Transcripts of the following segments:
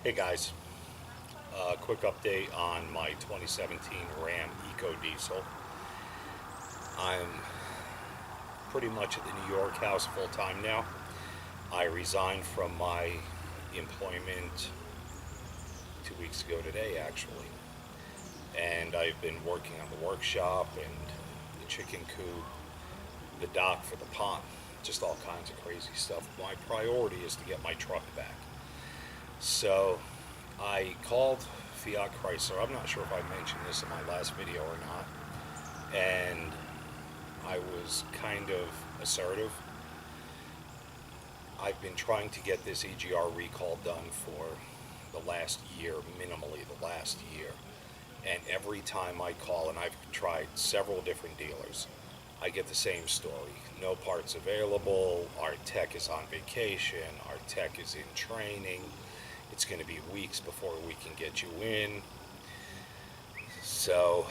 Hey guys, quick update on my 2017 Ram Ecodiesel. I'm pretty much at the New York house full time now. I resigned from my employment 2 weeks ago today, actually, and I've been working on the workshop and the chicken coop, the dock for the pond, just all kinds of crazy stuff. My priority is to get my truck back. So I called Fiat Chrysler. I'm not sure if I mentioned this in my last video or not. And I was kind of assertive. I've been trying to get this EGR recall done for the last year, minimally the last year. And every time I call, and I've tried several different dealers, I get the same story. No parts available, our tech is on vacation, our tech is in training, it's going to be weeks before we can get you in. So,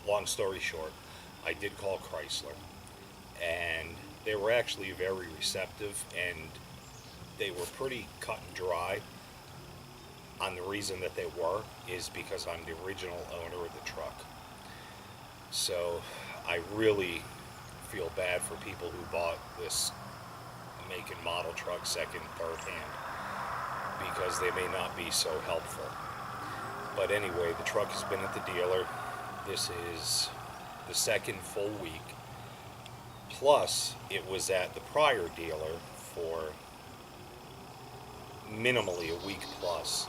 long story short, I did call Chrysler, and they were actually very receptive, and they were pretty cut and dry on the reason that they were is because I'm the original owner of the truck. So I really feel bad for people who bought this make and model truck second, third hand, because they may not be so helpful. But anyway, the truck has been at the dealer. This is the second full week. Plus, it was at the prior dealer for minimally a week plus.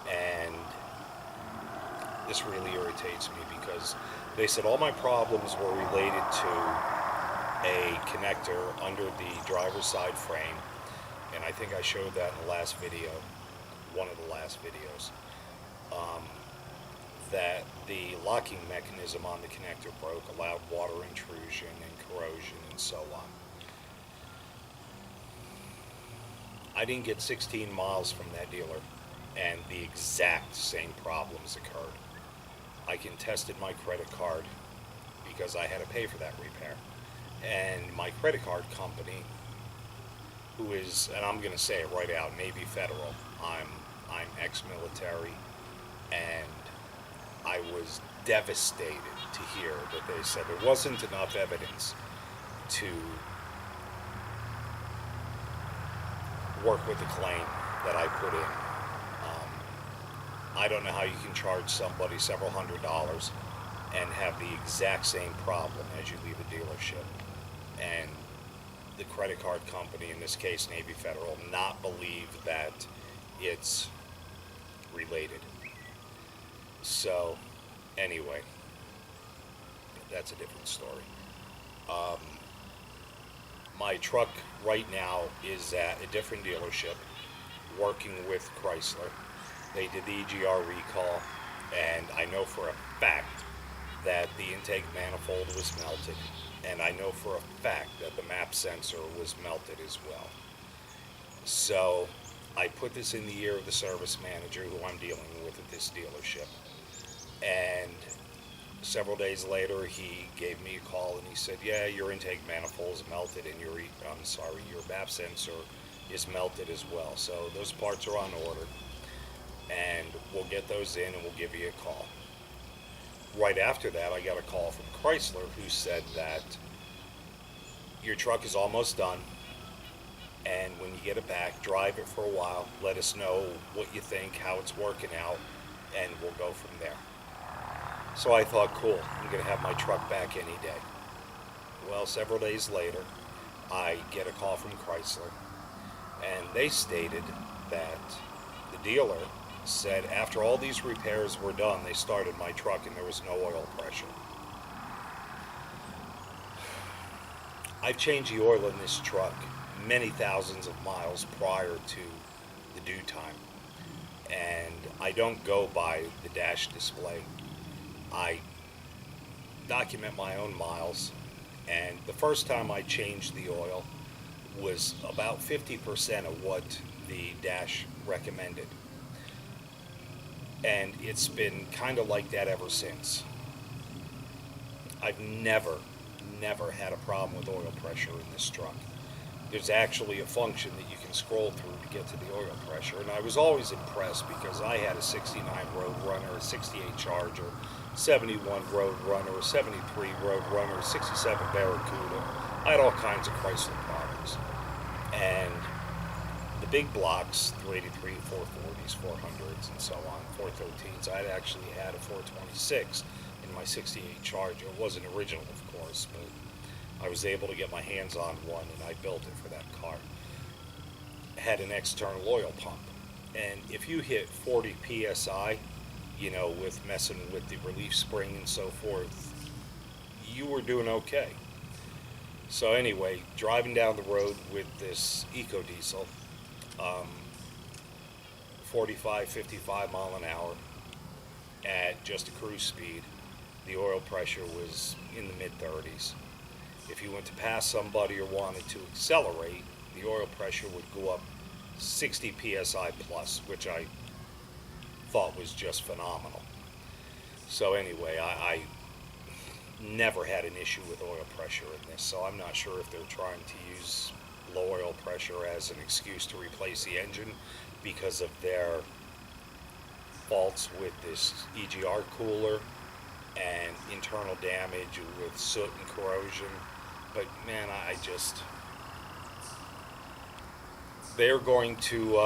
And this really irritates me because they said all my problems were related to a connector under the driver's side frame, and I think I showed that in the last video, one of the last videos, that the locking mechanism on the connector broke, allowed water intrusion and corrosion and so on. I didn't get 16 miles from that dealer, and the exact same problems occurred. I contested my credit card because I had to pay for that repair. And my credit card company, who is, and I'm going to say it right out, Navy Federal. I'm ex-military, and I was devastated to hear that they said there wasn't enough evidence to work with the claim that I put in. I don't know how you can charge somebody several $100s and have the exact same problem as you leave a dealership. And the credit card company, in this case Navy Federal, not believe that it's related. So, anyway, that's a different story. My truck right now is at a different dealership working with Chrysler. They did the EGR recall, and I know for a fact that the intake manifold was melted, and I know for a fact that the map sensor was melted as well. So I put this in the ear of the service manager who I'm dealing with at this dealership, and several days later he gave me a call and he said, yeah, your intake manifold is melted and your map sensor is melted as well. So those parts are on order, and we'll get those in and we'll give you a call. Right after that, I got a call from Chrysler who said that your truck is almost done, and when you get it back, drive it for a while, let us know what you think, how it's working out, and we'll go from there. So I thought, cool, I'm going to have my truck back any day. Well, several days later, I get a call from Chrysler, and they stated that the dealer said after all these repairs were done, they started my truck and there was no oil pressure. I've changed the oil in this truck many thousands of miles prior to the due time, and I don't go by the dash display. I document my own miles, and the first time I changed the oil was about 50% of what the dash recommended. And it's been kind of like that ever since. I've never had a problem with oil pressure in this truck. there's actually a function that you can scroll through to get to the oil pressure. And I was always impressed because I had a 69 Roadrunner, a 68 Charger, 71 Roadrunner, a 73 Roadrunner, a 67 Barracuda. I had all kinds of Chrysler products. And the big blocks, 383, 440s, 400s, and so on, 413s, I'd actually had a 426 in my 68 Charger. It wasn't original, of course, but I was able to get my hands on one, and I built it for that car. It had an external oil pump. And if you hit 40 PSI, you know, with messing with the relief spring and so forth, you were doing okay. So anyway, driving down the road with this Ecodiesel, 45, 55 mile an hour at just a cruise speed, the oil pressure was in the mid-30s. If you went to pass somebody or wanted to accelerate, the oil pressure would go up 60 psi plus, which I thought was just phenomenal. So anyway, I never had an issue with oil pressure in this, so I'm not sure if they're trying to use low oil pressure as an excuse to replace the engine because of their faults with this EGR cooler and internal damage with soot and corrosion. But man, they're going to,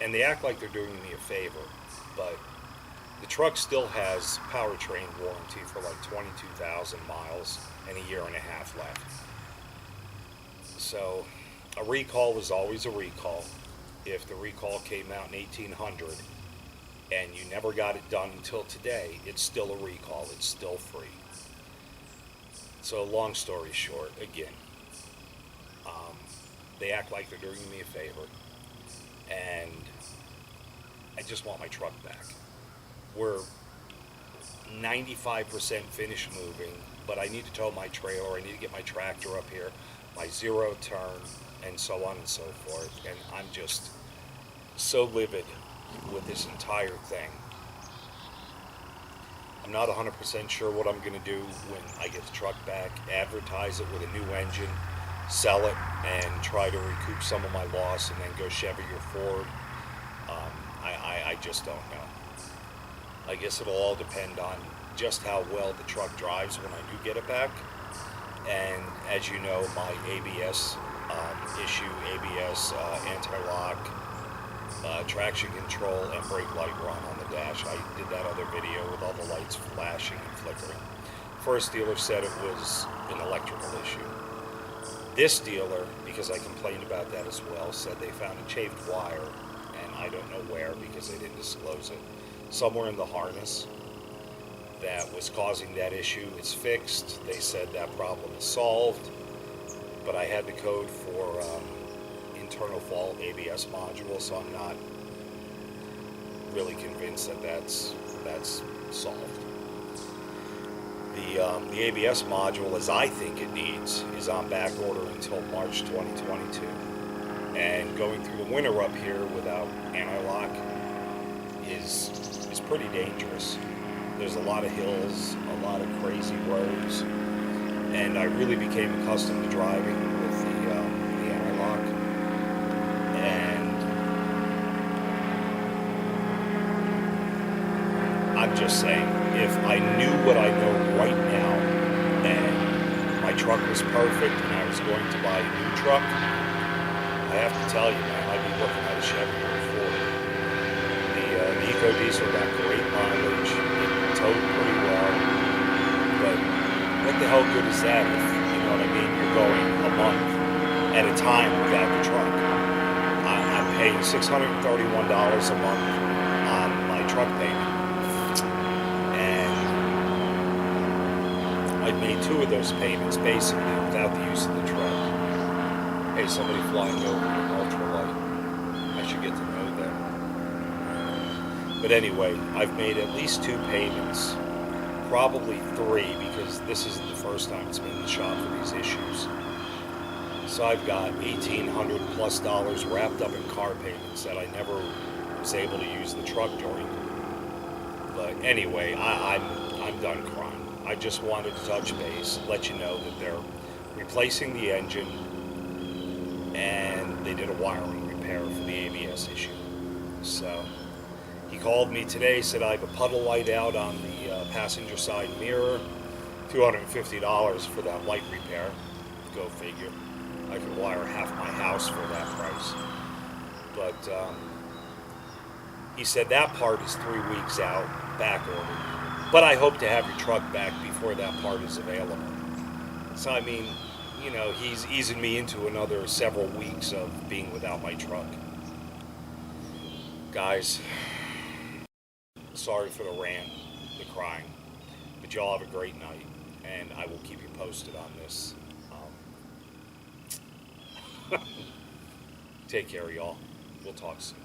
and they act like they're doing me a favor, but the truck still has powertrain warranty for like 22,000 miles and a year and a half left. So a recall is always a recall. If the recall came out in 1800 and you never got it done until today, it's still a recall. It's still free. So long story short, again, they act like they're doing me a favor, and I just want my truck back. We're 95% finished moving, but I need to tow my trailer, I need to get my tractor up here, my zero turn, and so on and so forth. And I'm just so livid with this entire thing. I'm not 100% sure what I'm going to do when I get the truck back, advertise it with a new engine, sell it, and try to recoup some of my loss, and then go Chevy or Ford. I just don't know. I guess it'll all depend on just how well the truck drives when I do get it back. And as you know, my ABS ABS, anti-lock, traction control, and brake light run on the dash. I did that other video with all the lights flashing and flickering. First dealer said it was an electrical issue. This dealer, because I complained about that as well, said they found a chafed wire, and I don't know where because they didn't disclose it. Somewhere in the harness that was causing that issue. It's fixed. They said that problem is solved, but I had the code for internal fault ABS module, so I'm not really convinced that that's solved. The ABS module, as I think it needs, is on back order until March 2022. And going through the winter up here without anti-lock is pretty dangerous. There's a lot of hills, a lot of crazy roads, and I really became accustomed to driving with the anti-lock. And I'm just saying, if I knew what I know right now, and my truck was perfect, and I was going to buy a new truck, I have to tell you, man, I'd be looking at a Chevy or a Ford. The Ecodiesel got great mileage, it towed pretty well, but what the hell good is that if, you know what I mean, you're going a month at a time without the truck? I'm paying $631 a month on my truck payment, and I've made 2 of those payments basically without the use of the truck. Hey, somebody flying over in ultralight. I should get to know them. But anyway, I've made at least 2 payments, probably 3, because this isn't the first time it's been in the shop for these issues. So I've got $1,800+ wrapped up in car payments that I never was able to use the truck during. But anyway, I'm done crying. I just wanted to touch base, let you know that they're replacing the engine. and they did a wiring repair for the ABS issue. So he called me today, said I have a puddle light out on the passenger side mirror, $250 for that light repair. Go figure. I could wire half my house for that price. But he said that part is 3 weeks out, back ordered. But I hope to have your truck back before that part is available. So I mean, you know, he's easing me into another several weeks of being without my truck. Guys, sorry for the rant, the crying, but y'all have a great night, and I will keep you posted on this. Take care, y'all. We'll talk soon.